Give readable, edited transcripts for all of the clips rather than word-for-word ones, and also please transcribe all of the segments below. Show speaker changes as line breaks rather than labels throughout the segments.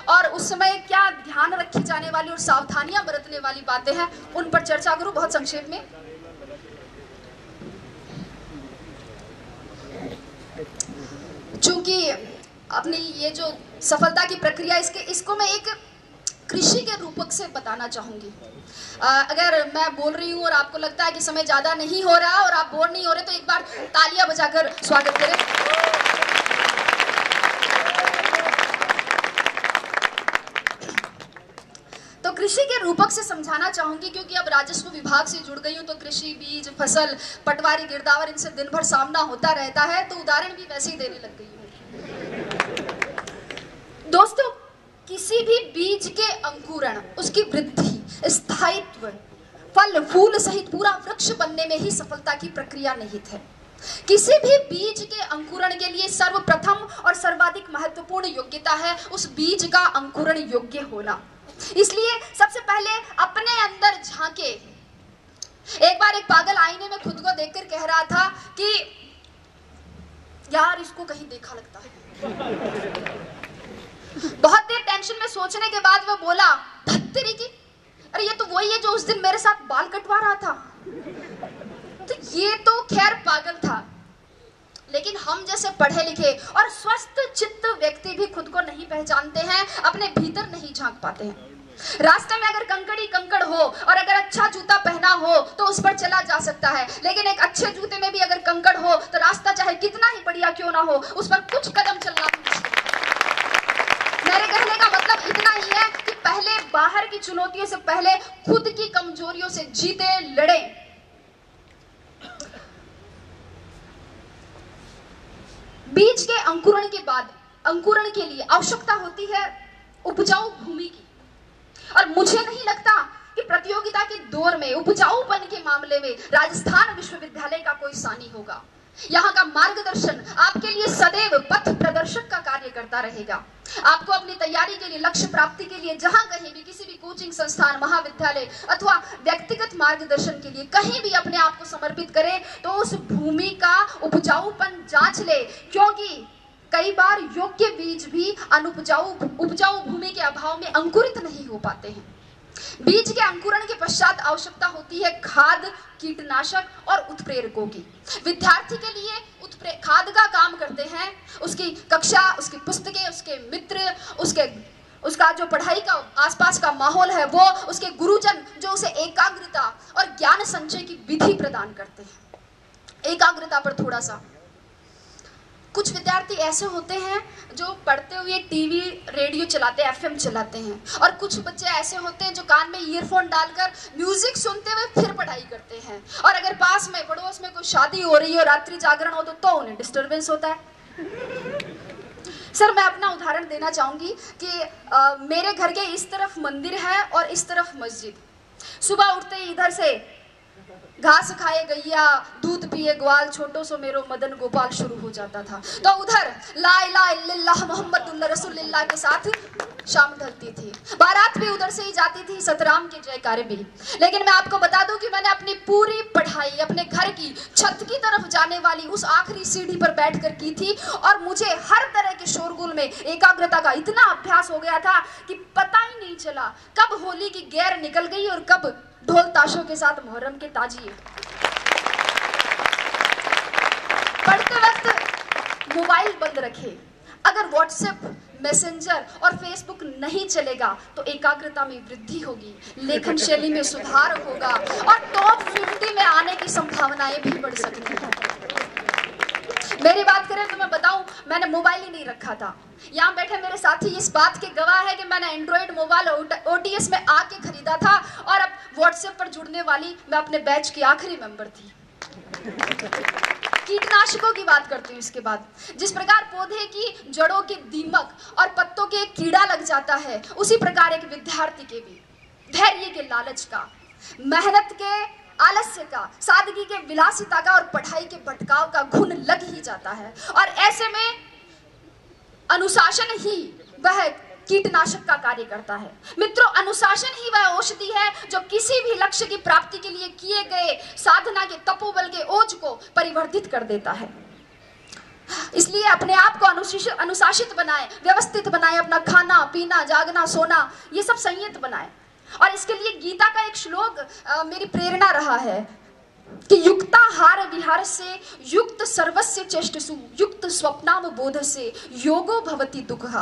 और उस समय क्या ध्यान रखी जाने वाली और सावधानियां बरतने वाली बातें हैं, उन पर चर्चा करूं बहुत संक्षेप में। चूंकि अपनी ये जो सफलता की प्रक्रिया, इसको मैं एक कृषि के रूपक से बताना चाहूंगी। अगर मैं बोल रही हूँ और आपको लगता है कि समय ज्यादा नहीं हो रहा और आप बोर नहीं हो रहे, तो एक बार तालियां बजाकर स्वागत करें। तो कृषि के रूपक से समझाना चाहूंगी, क्योंकि अब राजस्व विभाग से जुड़ गई हूँ, तो कृषि, बीज, फसल, पटवारी, गिरदावर, इनसे दिन भर सामना होता रहता है, तो उदाहरण भी वैसे ही देने लग गई हूँ। दोस्तों, किसी भी बीज के अंकुरण, उसकी वृद्धि, स्थायित्व, फल फूल सहित पूरा वृक्ष बनने में ही सफलता की प्रक्रिया निहित है। किसी भी बीज के अंकुरण के लिए सर्वप्रथम और सर्वाधिक महत्वपूर्ण योग्यता है उस बीज का अंकुरण योग्य होना। इसलिए सबसे पहले अपने अंदर झांके। एक बार एक पागल आईने में खुद को देखकर कह रहा था कि यार, इसको कहीं देखा लगता है। बहुत देर टेंशन में सोचने के बाद वह बोला, धत्तेरी की, अरे ये तो वही है जो उस दिन मेरे साथ बाल कटवा रहा था। तो ये तो खैर पागल था, लेकिन हम जैसे पढ़े लिखे और स्वस्थ चित्त व्यक्ति भी खुद को नहीं पहचानते हैं, अपने भीतर नहीं झांक पाते हैं। रास्ते में अगर कंकड़ी कंकड़ हो और अगर अच्छा जूता पहना हो तो उस पर चला जा सकता है, लेकिन एक अच्छे जूते में भी अगर कंकड़ हो तो रास्ता चाहे कितना ही बढ़िया क्यों ना हो, उस पर कुछ कदम चलना। मेरे कहने का मतलब इतना ही है कि पहले बाहर की चुनौतियों से पहले खुद की कमजोरियों से जीते, लड़े। बीज के अंकुरण के बाद अंकुरण के लिए आवश्यकता होती है उपजाऊ भूमि की, और मुझे नहीं लगता कि प्रतियोगिता के दौर में उपजाऊपन के मामले में राजस्थान विश्वविद्यालय का कोई सानी होगा। यहाँ का मार्गदर्शन आपके लिए सदैव पथ प्रदर्शक का कार्य करता रहेगा। आपको अपनी तैयारी के लिए, लक्ष्य प्राप्ति के लिए जहां कहीं भी, किसी भी कोचिंग संस्थान, महाविद्यालय अथवा व्यक्तिगत मार्गदर्शन के लिए कहीं भी अपने आप को समर्पित करें, तो उस भूमि का उपजाऊपन जांच ले, क्योंकि कई बार योग्य बीज भी उपजाऊ भूमि के अभाव में अंकुरित नहीं हो पाते हैं। बीज के अंकुरण के पश्चात आवश्यकता होती है खाद, कीटनाशक और उत्प्रेरकों की। विद्यार्थी के लिए खाद का काम करते हैं उसकी कक्षा, उसकी पुस्तकें, उसके मित्र, उसका जो पढ़ाई का आसपास का माहौल है वो, उसके गुरुजन जो उसे एकाग्रता और ज्ञान संचय की विधि प्रदान करते हैं। एकाग्रता पर थोड़ा सा, कुछ विद्यार्थी ऐसे होते हैं जो पढ़ते हुए टीवी रेडियो चलाते, एफएम चलाते हैं, और कुछ बच्चे ऐसे होते हैं जो कान में ईयरफोन डालकर म्यूजिक सुनते हुए फिर पढ़ाई करते हैं। और अगर पास में पड़ोस में कोई शादी हो रही हो, रात्रि जागरण हो, तो उन्हें डिस्टरबेंस होता है। सर, मैं अपना उदाहरण देना चाहूंगी कि मेरे घर के इस तरफ मंदिर है और इस तरफ मस्जिद। सुबह उठते ही इधर से घास खाए गैया, दूध पिए ग्वाल, छोटो सो मेरो मदन गोपाल शुरू हो जाता था। तो उधर ला इलाहा इल्लल्लाह मुहम्मदुर रसूलुल्लाह के साथ शाम ढलती थी। बारात भी उधर से ही जाती थी, सतराम के जयकारे भी। लेकिन मैं आपको बता दूं कि मैंने अपनी पूरी पढ़ाई अपने घर की छत की तरफ जाने वाली उस आखिरी सीढ़ी पर बैठकर की थी, और मुझे हर तरह के शोरगुल में एकाग्रता का इतना अभ्यास हो गया था कि पता ही नहीं चला कब होली की गैर निकल गई और कब ढोल ताशों के साथ मुहर्रम के ताजिए। पढ़ते वक्त मोबाइल बंद रखे। अगर व्हाट्सएप, मैसेंजर और फेसबुक नहीं चलेगा तो एकाग्रता में वृद्धि होगी, लेखन शैली में सुधार होगा और टॉप 50 में आने की संभावनाएं भी बढ़ सकती हैं। मेरी बात करें तो मैं बताऊं, मैंने मोबाइल ही नहीं रखा था। यहाँ बैठे मेरे साथी इस बात के गवाह है कि मैंने एंड्रॉइड मोबाइल ओटीएस में आके खरीदा था, और अब व्हाट्सएप पर जुड़ने वाली मैं अपने बैच की आखिरी मेंबर थी। कीटनाशकों की बात करती हूँ इसके बाद। जिस प्रकार पौधे की जड़ों के दीमक और पत्तों के कीड़ा लग जाता है, उसी प्रकार एक विद्यार्थी के भी धैर्य के लालच का, मेहनत के आलस्य का, सादगी के विलासिता का और पढ़ाई के भटकाव का घुन लग ही जाता है। और ऐसे में अनुशासन ही वह कीटनाशक का कार्य करता है। मित्रों, अनुशासन ही वह औषधि है जो किसी भी लक्ष्य की प्राप्ति के लिए किए गए साधना के तपोबल के ओज को परिवर्धित कर देता है। इसलिए अपने आप को अनुशासित बनाएं, व्यवस्थित बनाएं, अपना खाना पीना जागना सोना ये सब संयत बनाएं। और इसके लिए गीता का एक श्लोक मेरी प्रेरणा रहा है कि युक्ताहार विहार से युक्त सर्वस्य चेष्टसु युक्त स्वप्नाम बोध से योगो भवति दुःखः।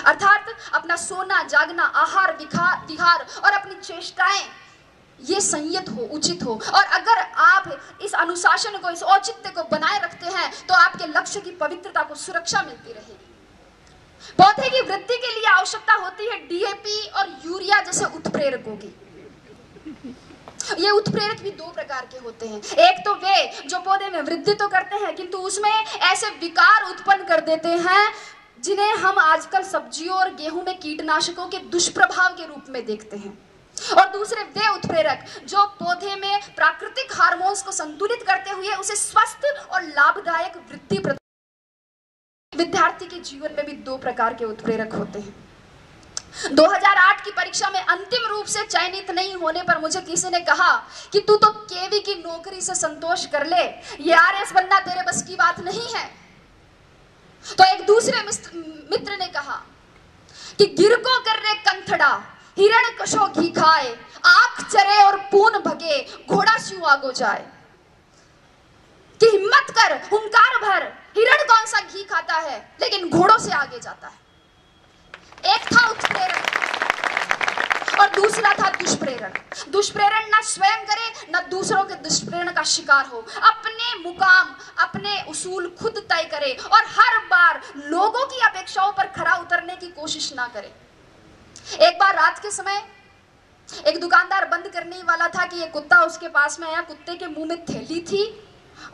अर्थात अपना सोना जागना आहार विहार और अपनी चेष्टाएं ये संयत हो, उचित हो। और अगर आप इस अनुशासन को, इस औचित्य को बनाए रखते हैं तो आपके लक्ष्य की पवित्रता को सुरक्षा मिलती रहेगी। पौधे की वृद्धि के लिए आवश्यकता होती है डीएपी और यूरिया जैसे उत्प्रेरकों की। ये उत्प्रेरक भी दो प्रकार के होते हैं। एक तो वे जो पौधे में वृद्धि तो करते हैं किंतु उसमें ऐसे विकार उत्पन्न कर देते हैं जिन्हें हम आजकल सब्जियों और गेहूं में कीटनाशकों के दुष्प्रभाव के रूप में देखते हैं। और दूसरे वे उत्प्रेरक जो पौधे में प्राकृतिक हार्मोन्स को संतुलित करते हुए उसे स्वस्थ और लाभदायक वृद्धि प्रदान। विद्यार्थी के जीवन में भी दो प्रकार के उत्प्रेरक होते हैं। 2008 की परीक्षा में अंतिम रूप से चयनित नहीं होने पर मुझे किसी ने कहा कि तू तो केवी की नौकरी से संतोष कर ले, ये आरएस बनना तेरे बस की बात नहीं है। तो एक दूसरे मित्र ने कहा कि गिर को कर रे कंथड़ा हिरण कशो घी खाए, आंख चरे और पून भगे घोड़ा स्यू आगो जाए। कि हिम्मत कर, हुंकार भर, हिरण कौन सा घी खाता है लेकिन घोड़ों से आगे जाता है। एक था उत्प्रेरक और दूसरा था दुष्प्रेरण। दुष्प्रेरण ना स्वयं करे ना दूसरों के दुष्प्रेरण का शिकार हो, अपने मुकाम अपने उसूल खुद तय करे और हर बार लोगों की अपेक्षाओं पर खरा उतरने की कोशिश ना करे। एक बार रात के समय एक दुकानदार बंद करने वाला था कि एक कुत्ता उसके पास में आया। कुत्ते के मुंह में थैली थी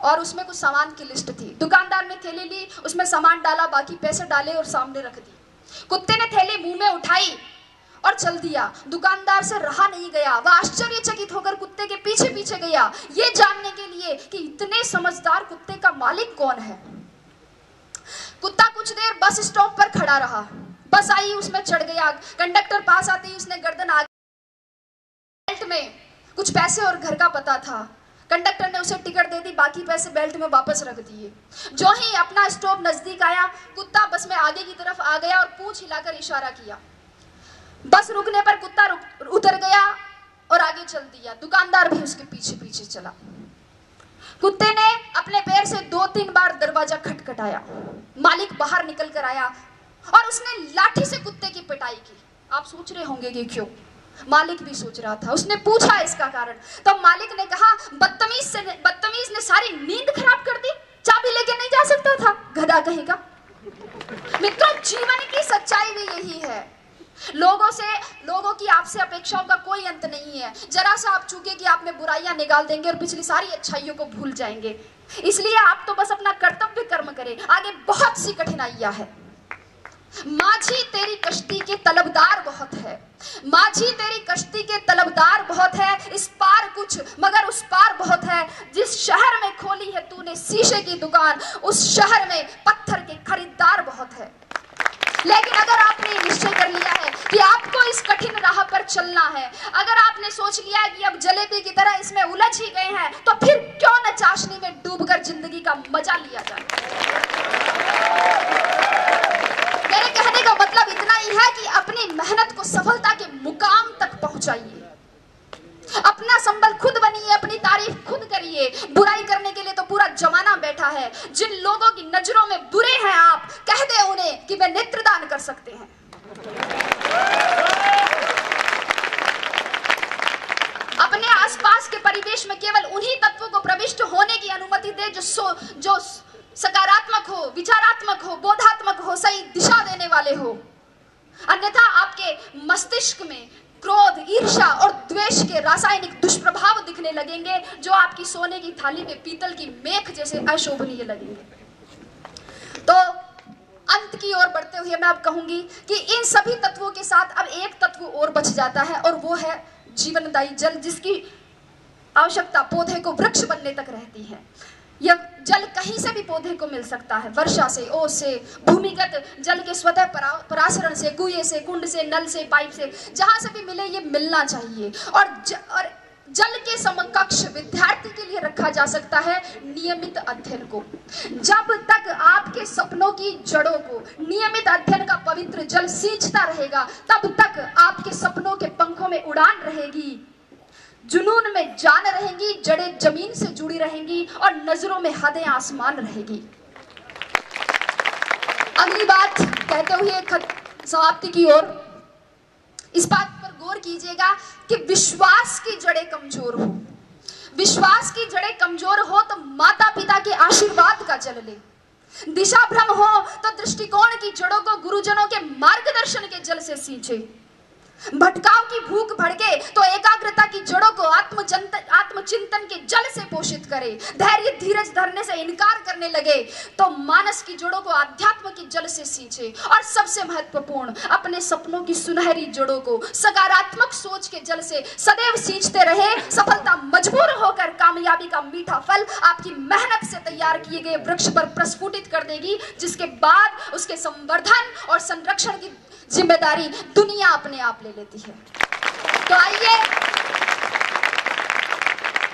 और उसमें कुछ सामान की लिस्ट थी। दुकानदार ने थैली ली, उसमें सामान डाला, बाकी पैसे डाले और सामने रख दी। कुत्ते ने थैली मुंह में उठाई और चल दिया। दुकानदार से रहा नहीं गया, वह आश्चर्यचकित होकर कुत्ते के पीछे पीछे गया ये जानने के लिए कि इतने समझदार कुत्ते का मालिक कौन है। कुत्ता कुछ देर बस स्टॉप पर खड़ा रहा। बस आई, उसमें चढ़ गया। कंडक्टर पास आते ही उसने गर्दन आगे, बेल्ट में कुछ पैसे और घर का पता था। कंडक्टर ने उसे टिकट दे दी, बाकी पैसे बेल्ट में वापस रख दिए। जो ही अपना स्टॉप नजदीक आया, कुत्ता बस में आगे की तरफ आ गया और पूंछ हिलाकर इशारा किया। बस रुकने पर कुत्ता उतर गया और आगे चल दिया। दुकानदार भी उसके पीछे पीछे चला। कुत्ते ने अपने पैर से 2-3 बार दरवाजा खटखटाया। मालिक बाहर निकल कर आया और उसने लाठी से कुत्ते की पिटाई की। आप सोच रहे होंगे कि क्यों? मालिक भी सोच रहा था। उसने पूछा इसका कारण, तो मालिक ने कहा बदतमीज ने सारी नींद खराब कर दी, चाबी लेके नहीं जा सकता था, गधा कहेगा। मित्रों, जीवन की सच्चाई भी यही है। लोगों की आपसे अपेक्षाओं का कोई अंत नहीं है। जरा सा आप चूके कि आपने बुराइयां निकाल देंगे और पिछली सारी अच्छाइयों को भूल जाएंगे। इसलिए आप तो बस अपना कर्तव्य कर्म करें, आगे बहुत सी कठिनाइयां हैं। माझी तेरी कश्ती के तलबदार बहुत है, माझी तेरी कश्ती के तलबदार बहुत है, इस पार कुछ मगर उस पार बहुत है। जिस शहर में खोली है तूने शीशे की दुकान, उस शहर में पत्थर के खरीदार बहुत है। लेकिन अगर आपने निश्चय कर लिया है कि आपको इस कठिन राह पर चलना है, अगर आपने सोच लिया है कि अब जलेबी की तरह इसमें उलझ ही गए हैं, तो फिर क्यों न चाशनी में डूबकर जिंदगी का मजा लिया जाए। मेरे कहने का मतलब इतना ही है कि अपनी मेहनत को सफलता के मुकाम तक पहुंचाइए। अपना संबल खुद बनिए, अपनी तारीफ खुद करिए। बुराई करने के लिए तो पूरा जमाना बैठा है। जिन लोगों की नजरों में बुरे हैं आप, कह दे उन्हें कि वे नेत्रदान कर सकते हैं। अपने आसपास के परिवेश में केवल उन्हीं तत्वों को प्रविष्ट होने की अनुमति दे जो सकारात्मक हो, विचारात्मक हो, बोधात्मक हो, सही दिशा देने वाले हो। अन्यथा आपके मस्तिष्क में क्रोध, ईर्ष्या और द्वेष के रासायनिक दुष्प्रभाव दिखने लगेंगे, जो आपकी सोने की थाली में पीतल की मेख जैसे अशोभनीय लगेंगे। तो अंत की ओर बढ़ते हुए मैं अब कहूंगी कि इन सभी तत्वों के साथ अब एक तत्व और बच जाता है और वो है जीवनदायी जल, जिसकी आवश्यकता पौधे को वृक्ष बनने तक रहती है। यह जल कहीं से भी पौधे को मिल सकता है, वर्षा से, ओस से, भूमिगत जल के स्वतः परासरण से, कुएं से, कुंड से, नल से, पाइप से, जहां से भी मिले ये मिलना चाहिए। और जल के समकक्ष विद्यार्थी के लिए रखा जा सकता है नियमित अध्ययन को। जब तक आपके सपनों की जड़ों को नियमित अध्ययन का पवित्र जल सींचता रहेगा, तब तक आपके सपनों के पंखों में उड़ान रहेगी, जुनून में जान रहेंगी, जड़ें जमीन से जुड़ी रहेंगी और नजरों में हदें आसमान रहेगी। अगली बात कहते हुए समाप्ति की ओर, इस बात पर गौर कीजिएगा कि विश्वास की जड़ें कमजोर हो, विश्वास की जड़ें कमजोर हो तो माता पिता के आशीर्वाद का जल ले, दिशा भ्रम हो तो दृष्टिकोण की जड़ों को गुरुजनों के मार्गदर्शन के जल से सींचे, भटकाव की भूख भड़के तो एकाग्रता की जड़ों को आत्मचिंतन के जल से पोषित करे, धैर्य धीरज धरने से इनकार करने लगे तो मानस की जड़ों को अध्यात्म के जल से सींचे, और सबसे महत्वपूर्ण अपने सपनों की सुनहरी जड़ों को सकारात्मक सोच के जल से सदैव सींचते रहे। सफलता मजबूर होकर कामयाबी का मीठा फल आपकी मेहनत से तैयार किए गए वृक्ष पर प्रस्फुटित कर देगी, जिसके बाद उसके संवर्धन और संरक्षण की जिम्मेदारी दुनिया अपने आप ले लेती है।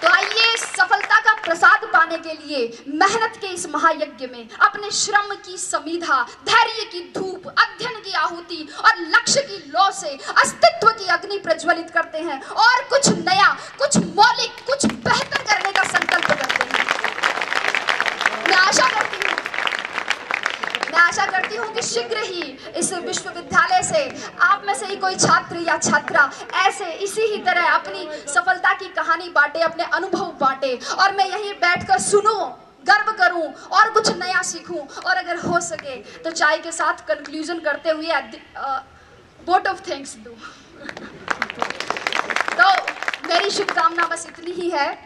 तो आइए सफलता का प्रसाद पाने के लिए मेहनत के इस महायज्ञ में अपने श्रम की समीधा, धैर्य की धूप, अध्ययन की आहुति और लक्ष्य की लौ से अस्तित्व की अग्नि प्रज्वलित करते हैं और कुछ नया, कुछ मौलिक, कुछ बेहतर करने का संकल्प करते हैं। मैं आशा करती हूँ कि शीघ्र ही इस विश्वविद्यालय से आप में से ही कोई छात्र या छात्रा ऐसे इसी ही तरह अपनी सफलता की कहानी बांटे, अपने अनुभव बांटे, और मैं यहीं बैठकर सुनूं, गर्व करूं और कुछ नया सीखूं, और अगर हो सके तो चाय के साथ कंक्लूजन करते हुए वोट ऑफ थैंक्स दूं। तो मेरी शुभकामना बस इतनी ही है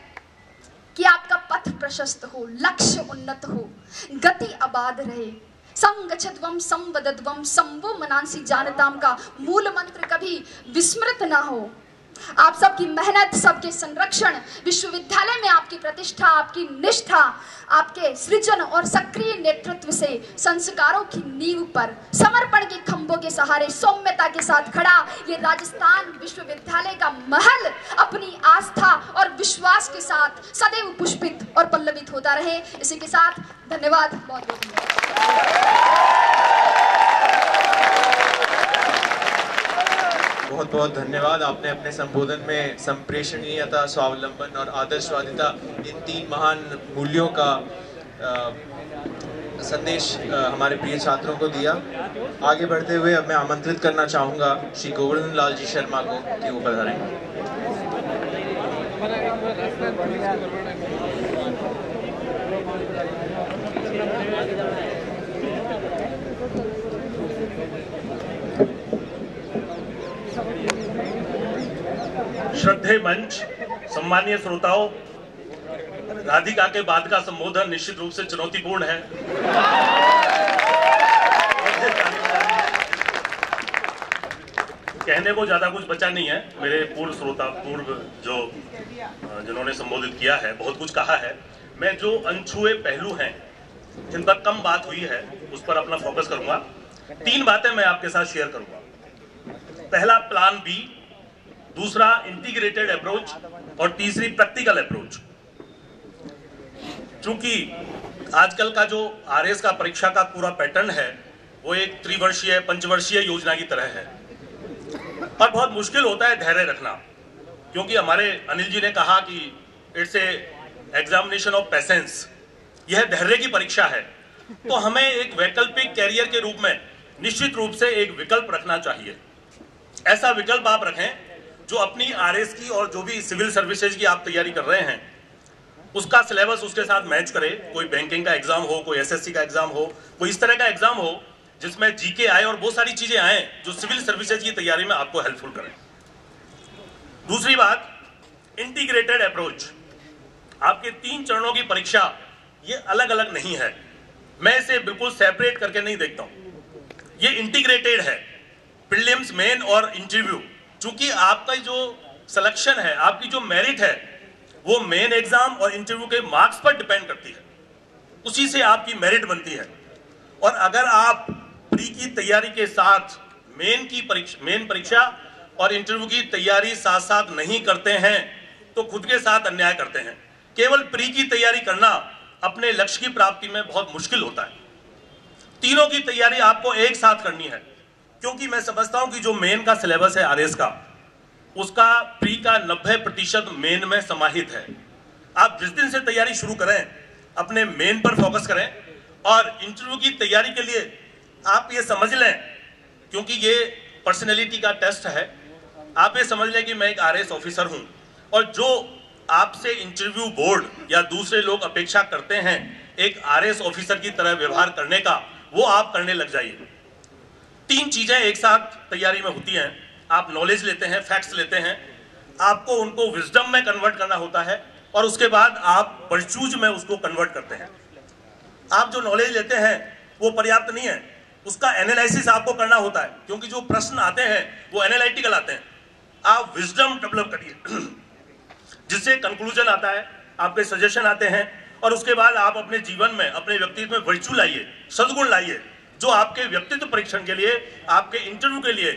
कि आपका पथ प्रशस्त हो, लक्ष्य उन्नत हो, गति आबाद रहे, संगच्छध्वम संवदध्वम संवो मनांसी जानताम का मूल मंत्र कभी विस्मृत ना हो। आप सबकी मेहनत, सबके संरक्षण, विश्वविद्यालय में आपकी प्रतिष्ठा, आपकी निष्ठा, आपके सृजन और सक्रिय नेतृत्व से संस्कारों की नींव पर समर्पण के खंभों के सहारे सौम्यता के साथ खड़ा ये राजस्थान विश्वविद्यालय का महल अपनी आस्था और विश्वास के साथ सदैव पुष्पित और पल्लवित होता रहे। इसी के साथ धन्यवाद, बहुत बहुत
बहुत बहुत धन्यवाद। आपने अपने संबोधन में संप्रेषणीयता, स्वावलंबन और आदर्शवादिता, इन तीन महान मूल्यों का संदेश हमारे प्रिय छात्रों को दिया। आगे बढ़ते हुए अब मैं आमंत्रित करना चाहूँगा श्री गोवर्धन लाल जी शर्मा को कि वो पधारें।
श्रद्धेय मंच, सम्मानीय श्रोताओं, राधिका के बाद का संबोधन निश्चित रूप से चुनौतीपूर्ण है। कहने को ज्यादा कुछ बचा नहीं है। मेरे पूर्व जिन्होंने संबोधित किया है, बहुत कुछ कहा है। मैं जो अनछुए पहलू हैं जिन पर कम बात हुई है उस पर अपना फोकस करूंगा। तीन बातें मैं आपके साथ शेयर करूंगा। पहला प्लान बी, दूसरा इंटीग्रेटेड अप्रोच और तीसरी प्रैक्टिकल अप्रोच। चूंकि आजकल का जो आरएस का परीक्षा का पूरा पैटर्न है वो एक त्रिवर्षीय, पंचवर्षीय योजना की तरह है और बहुत मुश्किल होता है धैर्य रखना, क्योंकि हमारे अनिल जी ने कहा कि it's A examination of patience, यह धैर्य की परीक्षा है। तो हमें एक वैकल्पिक कैरियर के रूप में निश्चित रूप से एक विकल्प रखना चाहिए। ऐसा विकल्प आप रखें जो अपनी आरएस की और जो भी सिविल सर्विसेज की आप तैयारी कर रहे हैं उसका सिलेबस उसके साथ मैच करे। कोई बैंकिंग का एग्जाम हो, कोई एसएससी का एग्जाम हो, कोई इस तरह का एग्जाम हो जिसमें जीके आए और बहुत सारी चीजें आए जो सिविल सर्विसेज की तैयारी में आपको हेल्पफुल करें। दूसरी बात, इंटीग्रेटेड अप्रोच। आपके 3 चरणों की परीक्षा ये अलग अलग नहीं है, मैं इसे बिल्कुल सेपरेट करके नहीं देखता हूं। ये इंटीग्रेटेड है, प्रीलिम्स, मेन और इंटरव्यू। चूंकि आपका जो सिलेक्शन है, आपकी जो मेरिट है, वो मेन एग्जाम और इंटरव्यू के मार्क्स पर डिपेंड करती है, उसी से आपकी मेरिट बनती है। और अगर आप प्री की तैयारी के साथ मेन परीक्षा और इंटरव्यू की तैयारी साथ साथ नहीं करते हैं तो खुद के साथ अन्याय करते हैं। केवल प्री की तैयारी करना अपने लक्ष्य की प्राप्ति में बहुत मुश्किल होता है। तीनों की तैयारी आपको एक साथ करनी है, क्योंकि मैं समझता हूं कि जो मेन का सिलेबस है आरएस का, उसका प्री का 90% मेन में समाहित है। आप जिस दिन से तैयारी शुरू करें, अपने मेन पर फोकस करें और इंटरव्यू की तैयारी के लिए आप ये समझ लें, क्योंकि ये पर्सनैलिटी का टेस्ट है, आप ये समझ लें कि मैं एक आरएस ऑफिसर हूं और जो आपसे इंटरव्यू बोर्ड या दूसरे लोग अपेक्षा करते हैं एक आरएस ऑफिसर की तरह व्यवहार करने का, वो आप करने लग जाइए। 3 चीजें एक साथ तैयारी में होती हैं। आप नॉलेज लेते हैं, फैक्ट्स लेते हैं, आपको उनको विजडम में कन्वर्ट करना होता है और उसके बाद आप वर्चूज में उसको कन्वर्ट करते हैं। आप जो नॉलेज लेते हैं वो पर्याप्त नहीं है, उसका एनालिसिस आपको करना होता है, क्योंकि जो प्रश्न आते हैं वो एनालिटिकल आते हैं। आप विजडम डेवलप करिए जिससे कंक्लूजन आता है, आपके सजेशन आते हैं और उसके बाद आप अपने जीवन में, अपने व्यक्तित्व में वर्चू लाइए, सद्गुण लाइए, जो आपके व्यक्तित्व परीक्षण के लिए, आपके इंटरव्यू के लिए